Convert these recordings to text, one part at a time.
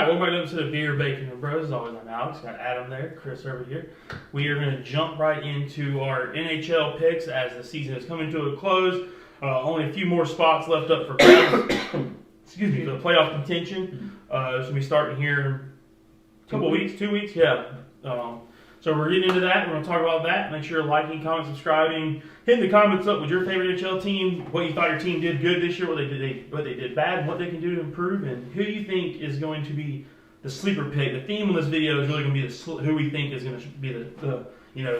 right, welcome back to the Beer, Bacon, and Bros. As always, I'm Alex. Got Adam there, Chris over here. We are going to jump right into our NHL picks as the season is coming to a close. Only a few more spots left up for excuse me, for the playoff contention. It's going to be starting here in a couple weeks, 2 weeks, yeah. So we're getting into that. We're going to talk about that. Make sure you're liking, commenting, subscribing, hitting the comments up with your favorite NHL team, what you thought your team did good this year, what they did bad, and what they can do to improve, and who you think is going to be the sleeper pick. The theme of this video is really going to be who we think is going to be the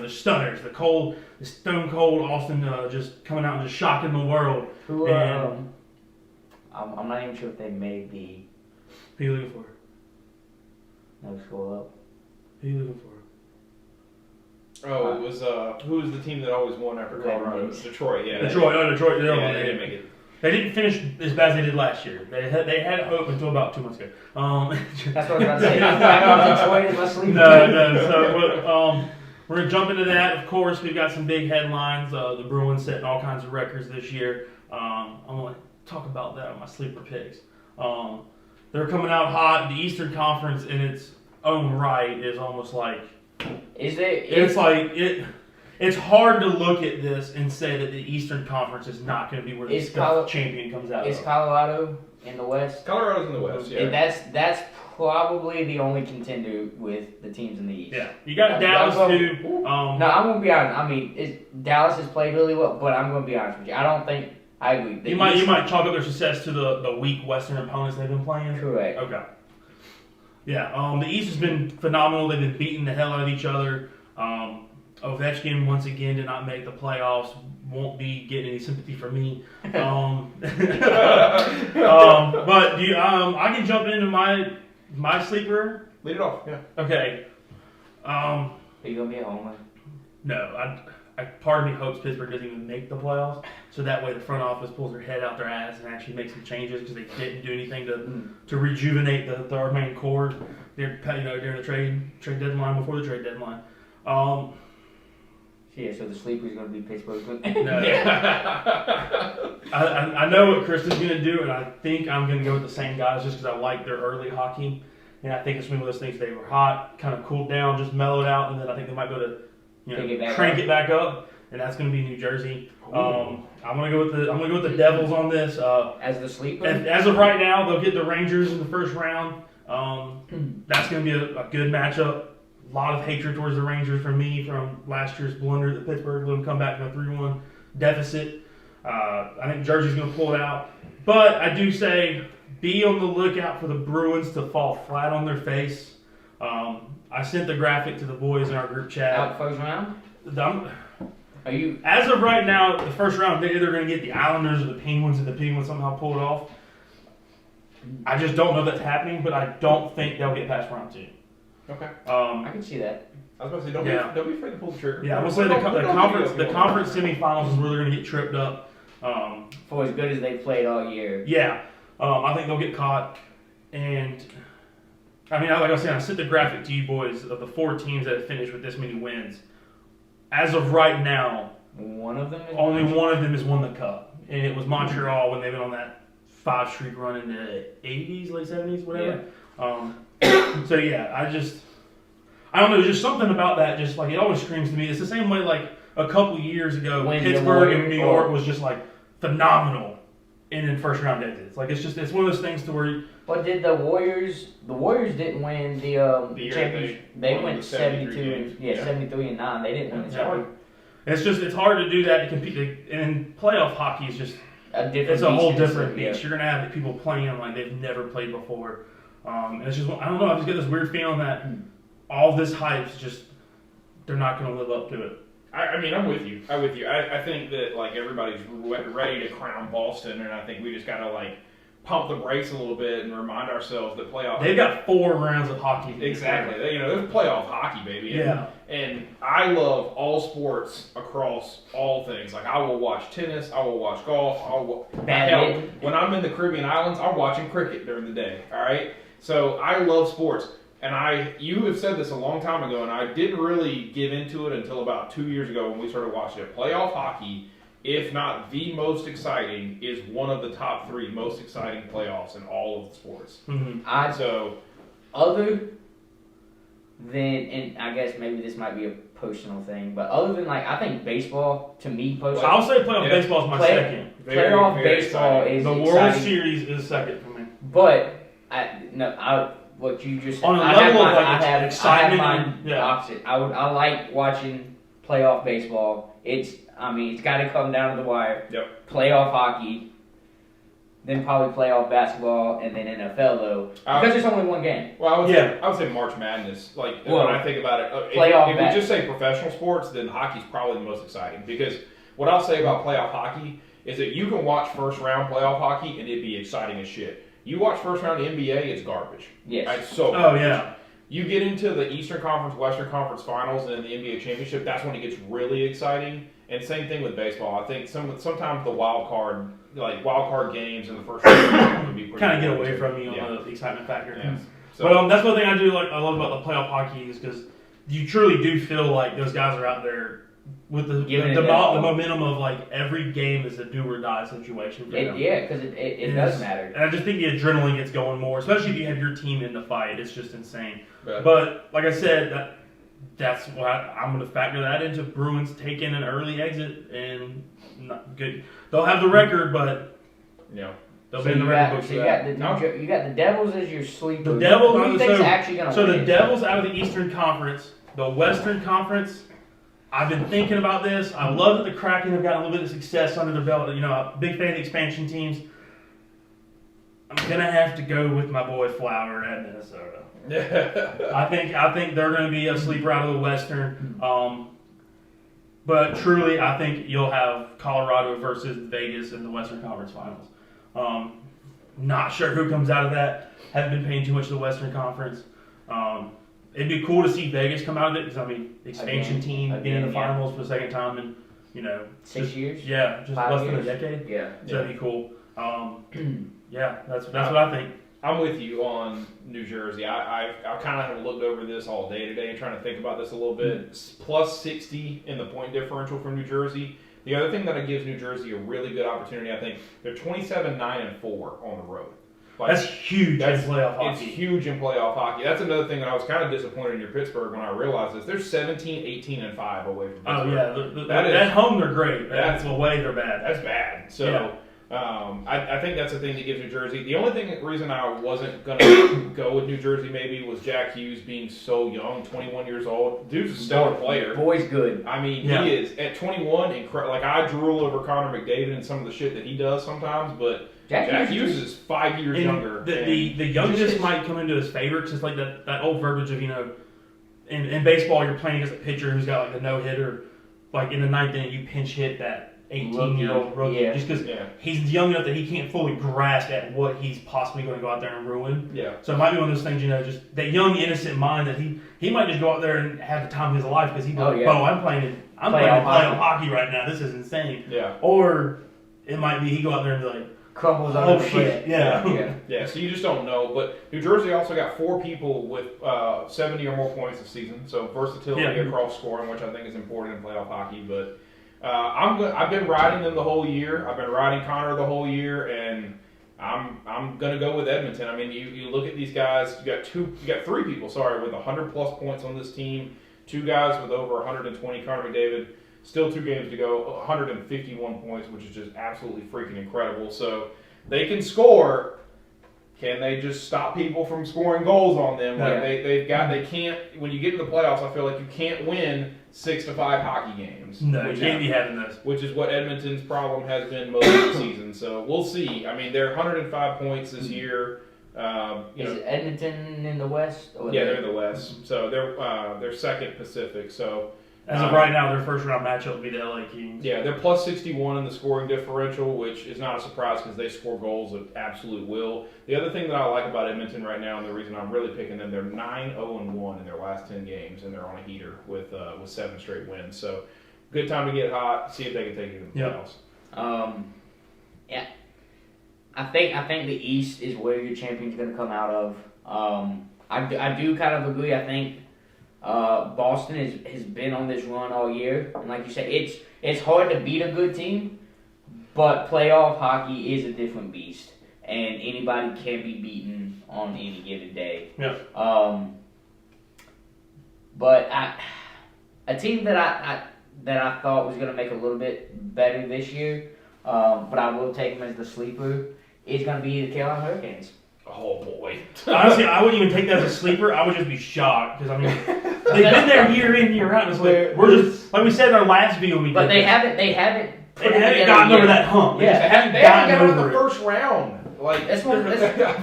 stunners, the stone cold Austin just coming out and just shocking the world. Who? I'm not even sure if they may be. Who are you looking for? No, scroll up. Who are you looking for? Oh, it was who was the team that always won after Colorado? It was Detroit, yeah. Detroit. They didn't make it. They didn't finish as bad as they did last year. They had hope until about 2 months ago. That's what I was about to say. Detroit and let's leave. No. So we're gonna jump into that. Of course, we've got some big headlines. The Bruins setting all kinds of records this year. I'm gonna talk about that on my sleeper picks. They're coming out hot. The Eastern Conference in its own right is almost like. It's hard to look at this and say that the Eastern Conference is not going to be where the champion comes out. Is Colorado in the West? Colorado's in the West, yeah. That's probably the only contender with the teams in the East. Yeah, you got Dallas too. No, I'm going to be honest. I mean, Dallas has played really well, but I'm going to be honest with you. I don't think I agree. You might chalk up their success to the weak Western opponents they've been playing. Correct. Okay. Yeah, the East has been phenomenal. They've been beating the hell out of each other. Ovechkin, once again, did not make the playoffs. Won't be getting any sympathy from me. But I can jump into my sleeper. Lead it off, yeah. Okay. Are you going to be a homer? No, part of me hopes Pittsburgh doesn't even make the playoffs, so that way the front office pulls their head out their ass and actually makes some changes because they didn't do anything to rejuvenate our main core during the trade deadline, before the trade deadline. Yeah, so the sleeper is going to be Pittsburgh. No. I know what Chris is going to do, and I think I'm going to go with the same guys just because I like their early hockey, and I think it's one of those things. They were hot, kind of cooled down, just mellowed out, and then I think they might go to crank it back up, and that's going to be New Jersey. I'm going to go with the Devils on this. As the sleeper. As of right now, they'll get the Rangers in the first round. That's going to be a good matchup. A lot of hatred towards the Rangers from me from last year's blunder that Pittsburgh let them come back from a 3-1 deficit. I think Jersey's going to pull it out, but I do say be on the lookout for the Bruins to fall flat on their face. I sent the graphic to the boys in our group chat. Out first round? As of right now, the first round, they're either going to get the Islanders or the Penguins, and the Penguins somehow pull it off. I just don't know if that's happening, but I don't think they'll get past round 2. Okay. I can see that. I was about to say, don't be afraid to pull the trigger. Yeah, I will say the conference semifinals is where they're going to get tripped up. For as good as they played all year. Yeah. I think they'll get caught, and I mean, like I was saying, I sent the graphic to you boys of the 4 teams that have finished with this many wins. As of right now, only one of them has won the cup, and it was Montreal when they've been on that 5-streak run in the 80s, late 70s, whatever. Yeah. So yeah, I don't know, just something about that. Just like it always screams to me. It's the same way like a couple years ago, when Pittsburgh and New York was just like phenomenal, and then first round exits. Like it's one of those things to where. But did the Warriors? The Warriors didn't win the championship. They went 72, 73 and 9. They didn't win the championship. It's hard to do that to compete. And playoff hockey is just it's a whole different beast. You're gonna have people playing like they've never played before. And it's just I don't know. I just get this weird feeling that all this hype's just they're not gonna live up to it. I mean, I'm with you. I think that like everybody's ready to crown Boston, and I think we just gotta like pump the brakes a little bit and remind ourselves that playoff. They've got 4 rounds of hockey. Exactly. There's playoff hockey, baby. Yeah. And I love all sports across all things. Like I will watch tennis. I will watch golf. When I'm in the Caribbean islands, I'm watching cricket during the day. All right. So I love sports. And you have said this a long time ago, and I didn't really give into it until about 2 years ago when we started watching it. Playoff hockey, if not the most exciting, is one of the top 3 most exciting playoffs in all of the sports. Mm-hmm. So other than, and I guess maybe this might be a personal thing, but other than like, I think baseball, to me personally, I'll say playoff baseball is my second. Playoff baseball exciting. is The exciting. World Series is second for me. But what you just said, On a I level have of, mine, like, I have excitement mine and- yeah. opposite. I like watching playoff baseball. It's got to come down to the wire. Yep. Playoff hockey, then probably playoff basketball, and then NFL though, because there's only one game. Well, I would say March Madness. Like Well, when I think about it, playoff if we just say professional sports, then hockey's probably the most exciting. Because what I'll say about playoff hockey is that you can watch first round playoff hockey and it'd be exciting as shit. You watch first round NBA, it's garbage. Yes. It's so Oh garbage. yeah. You get into the Eastern Conference, Western Conference Finals, and the NBA Championship. That's when it gets really exciting. And same thing with baseball. I think sometimes the wild card games in the first round would be pretty. Kind of get cool away too. from you Yeah. on the excitement factor. Yeah. So, But that's one thing I love about the playoff hockey is because you truly do feel like those guys are out there with the momentum of like every game is a do or die situation for them. Yeah, because it does matter. And I just think the adrenaline gets going more, especially if you have your team in the fight. It's just insane. But- But like I said, that's why I'm going to factor that into Bruins taking an early exit and not good. They'll have the record, but yeah. they'll be in the record books. You got the Devils as your sleeper. The Devils. Who do you think's actually going to So win? the Devils out of the Eastern Conference, the Western Conference. I've been thinking about this. I love that the Kraken have gotten a little bit of success under their belt. You know, a big fan of the expansion teams. I'm gonna have to go with my boy Flower at Minnesota. I think they're gonna be a sleeper out of the Western. But truly, I think you'll have Colorado versus Vegas in the Western Conference Finals. Not sure who comes out of that. Haven't been paying too much to the Western Conference. It'd be cool to see Vegas come out of it because expansion team being in the finals for the second time in 6 years. Yeah, just 5 less than a years? decade. Yeah. So that'd be cool. Yeah, that's what I think. I'm with you on New Jersey. I kind of have looked over this all day today and trying to think about this a little bit. Plus 60 in the point differential for New Jersey. The other thing that gives New Jersey a really good opportunity, I think, they're 27-9-4 on the road. That's huge in playoff hockey. It's huge in playoff hockey. That's another thing that I was kind of disappointed in your Pittsburgh when I realized this. They're 17-18-5 away from Pittsburgh. Oh yeah, at home they're great. That's away they're bad. That's bad. So I think that's the thing that gives New Jersey. The only reason I wasn't gonna go with New Jersey maybe was Jack Hughes being so young, 21 years old. Dude's a stellar player. Boy's good. I mean, he is at 21. Like I drool over Connor McDavid and some of the shit that he does sometimes, but Jack Hughes is 5 years younger. The youngest might come into his favor because it's like that old verbiage of in baseball you're playing against a pitcher who's got like a no hitter, like in the ninth inning you pinch hit that 18-year-old rookie just because he's young enough that he can't fully grasp at what he's possibly going to go out there and ruin. Yeah. So it might be one of those things, just that young innocent mind that he might just go out there and have the time of his life because he's like, I'm playing playoff hockey right now. This is insane. Yeah. Or it might be he go out there and be like, crumbles under the shit. Yeah, so you just don't know. But New Jersey also got 4 people with 70 or more points this season. So versatility across scoring, which I think is important in playoff hockey. But I've been riding them the whole year. I've been riding Connor the whole year, and I'm gonna go with Edmonton. I mean, you look at these guys. You got 3 people. Sorry, with 100+ points on this team. 2 guys with over 120. Connor McDavid. Still 2 games to go, 151 points, which is just absolutely freaking incredible. So they can score. Can they just stop people from scoring goals on them? Like they can't. When you get to the playoffs, I feel like you can't win 6-5 hockey games. No, you can't be having this. Which is what Edmonton's problem has been most of the season. So we'll see. I mean, they're 105 points this year. Is Edmonton in the West? They're in the West. So they're second Pacific. So. As of right now, their first round matchup will be the LA Kings. Yeah, they're plus 61 in the scoring differential, which is not a surprise because they score goals at absolute will. The other thing that I like about Edmonton right now, and the reason I'm really picking them, they're 9-0-1 in their last 10 games, and they're on a heater with 7 straight wins. So, good time to get hot. See if they can take it to the playoffs. Yeah, I think the East is where your champion's going to come out of. I do kind of agree. I think. Boston has been on this run all year, and like you said, it's hard to beat a good team, but playoff hockey is a different beast, and anybody can be beaten on any given day. Yeah. But a team that I thought was going to make a little bit better this year, but I will take them as the sleeper, is going to be the Carolina Hurricanes. Oh boy. Honestly, I wouldn't even take that as a sleeper. I would just be shocked because I mean they've been there year in year out. And it's like we're just like we said in our last video. But they haven't gotten over that hump. Yeah, they haven't gotten out of the first round. Like it's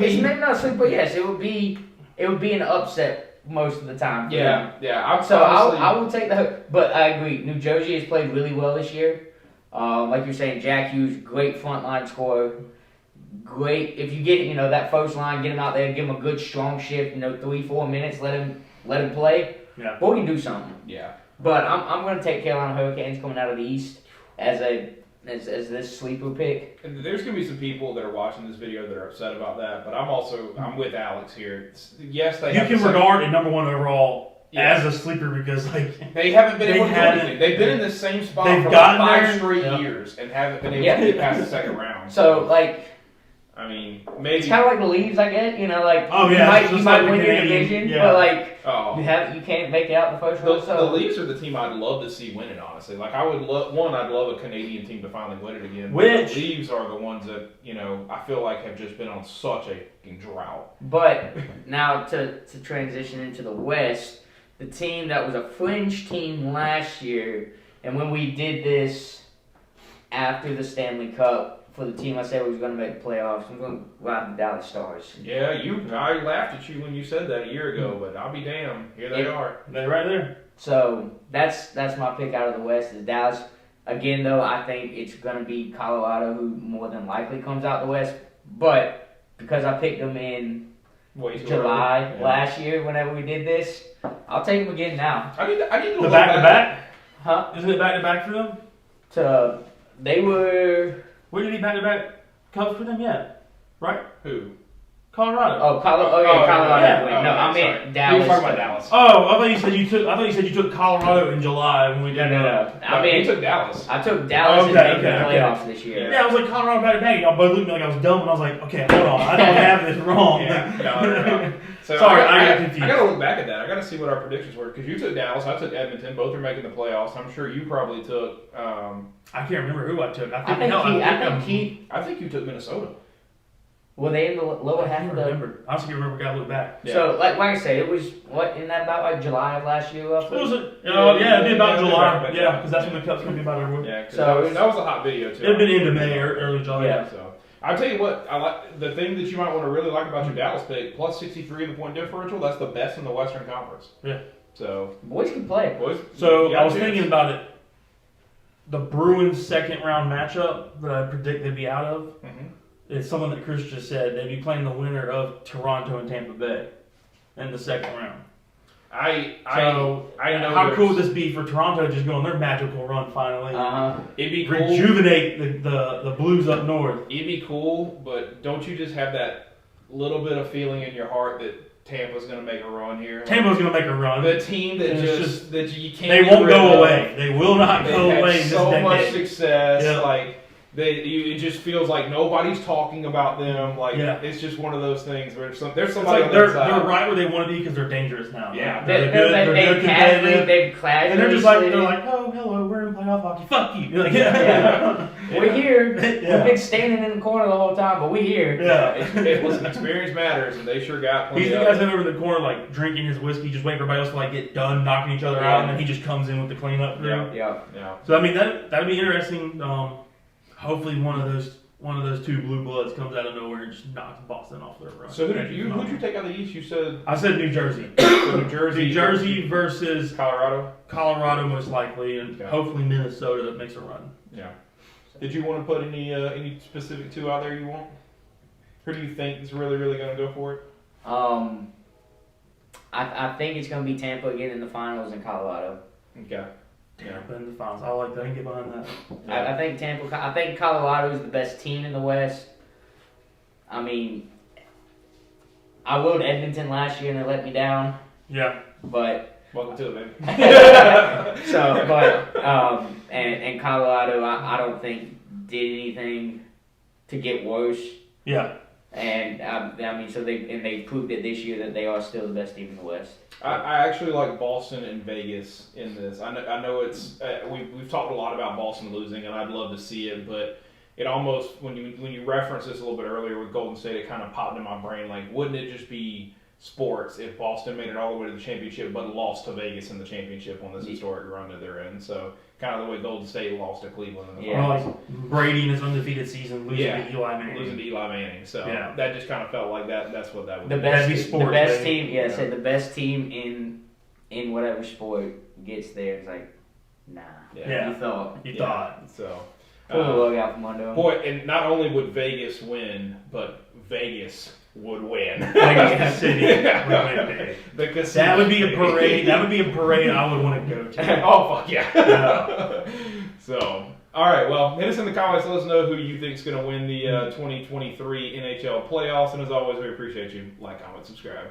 maybe not a sleeper, but yes, it would be an upset most of the time. Yeah. I will take the. But I agree. New Jersey has played really well this year. Like you're saying, Jack Hughes, great frontline scorer. Great if you get that first line, get him out there, give him a good strong shift. 3-4 minutes, let him play. Yeah, boy can do something. Yeah, but I'm going to take Carolina Hurricanes coming out of the East as this sleeper pick. And there's going to be some people that are watching this video that are upset about that, but I'm with Alex here. Yes, you can regard a number one overall as a sleeper because they haven't been able to do anything. They've been in the same spot for 5 straight years and haven't been able to get past the second round. So I mean, maybe it's kind of like the Leaves, I guess. You might win your division, but you can't make it out the first round. The Leafs are the team I'd love to see win it. Honestly, I'd love a Canadian team to finally win it again. Which the Leafs are the ones that I feel like have just been on such a drought. But now to transition into the West, the team that was a fringe team last year, and when we did this after the Stanley Cup. For the team I said was going to make the playoffs, I'm going to ride the Dallas Stars. Yeah, I laughed at you when you said that a year ago, but I'll be damned. Here they are. They're right there. So that's my pick out of the West is Dallas. Again, though, I think it's going to be Colorado who more than likely comes out the West. But because I picked them in July last year, whenever we did this, I'll take them again now. I need to look back to back. Huh? Isn't it back to back for them? They were. Where did he back-to-back Cubs for them yet? Right? Who? Colorado. Oh, Colorado. Yeah. No, I meant Dallas. You were talking about Dallas. Oh, I thought you said you took Colorado in July when we did. No. I mean, you took Dallas. I took Dallas in making the playoffs this year. Yeah, I was like Colorado back-to-back. Y'all both looked at me like I was dumb, and I was like, okay, hold on, I don't have this wrong. No. So sorry, I got confused. I got to look back at that. I got to see what our predictions were because you took Dallas, I took Edmonton. Both are making the playoffs. I'm sure you probably took. I can't remember who I took. I think you took Minnesota. Were they in the lower half of the? Remember. I honestly remember. Got to look back. Yeah. So, like I said, it was in that about July of last year, roughly. Was it? It'd be about July. Yeah, because that's when the Cup's gonna be about everywhere. Yeah. So that was a hot video too. It'd been into May or early July. Yeah. So I'll tell you what. I like the thing that you might want to really like about your Dallas pick. Plus 63 in the point differential. That's the best in the Western Conference. Yeah. So boys can play. So I was thinking about it. The Bruins second round matchup that I predict they'd be out of is something that Chris just said. They'd be playing the winner of Toronto and Tampa Bay in the second round. I know. How cool would this be for Toronto to just go on their magical run finally? It'd be cool. Rejuvenate the Blues up north. It'd be cool, but don't you just have that little bit of feeling in your heart that Tampa's going to make a run here? Tampa's going to make a run. The team that that you can't. They won't go away. They will not go away. So much success. Yeah. It just feels like nobody's talking about them. It's just one of those things where there's somebody. They're right where they want to be because they're dangerous now. Yeah, they're good. They're competitive. They've clashed. And they're like, oh, hello, we're in playoff hockey. Fuck you. You're like, we're here. We've been standing in the corner the whole time, but we're here. Yeah. Listen, experience matters, and they sure got. He's the guy sitting over in the corner, drinking his whiskey, just waiting for everybody else to get done, knocking each other out, and then he just comes in with the cleanup crew. Yeah. So I mean that'd be interesting. Hopefully one of those two blue bloods comes out of nowhere and just knocks Boston off their run. So who'd you take out of the East? You said I said New Jersey. So New Jersey versus Colorado. Colorado most likely, and hopefully Minnesota that makes a run. Yeah. Did you want to put any specific two out there you want? Who do you think is really going to go for it? I think it's going to be Tampa again in the finals in Colorado. Okay. Tampa in the finals. I like that. I can get behind that. I think Tampa. I think Colorado is the best team in the West. I mean, I rode Edmonton last year and they let me down. Yeah. But welcome to it, baby. and Colorado, I don't think did anything to get worse. Yeah. And I mean, so they proved it this year that they are still the best team in the West. I actually like Boston and Vegas in this. I know it's we've talked a lot about Boston losing, and I'd love to see it, but it almost when you referenced this a little bit earlier with Golden State, it kind of popped in my brain like, wouldn't it just be sports if Boston made it all the way to the championship but lost to Vegas in the championship on this historic run that they're in? So kind of the way Golden State lost to Cleveland in the Or like Brady in his undefeated season losing to Eli Manning. losing to Eli Manning. So that just kind of felt like that. That's what that would The be. best team. Yeah, said the best team in whatever sport gets there. It's like, nah. Yeah. You You thought. thought. So. Pull the rug out from under them. Boy, and not only would Vegas win, but Vegas would win. Vegas City would win big. That would be a parade. That would be a parade I would want to go to. Oh, fuck yeah. So, all right, well, hit us in the comments. Let us know who you think is going to win the 2023 NHL playoffs. And as always, we appreciate you. Like, comment, subscribe.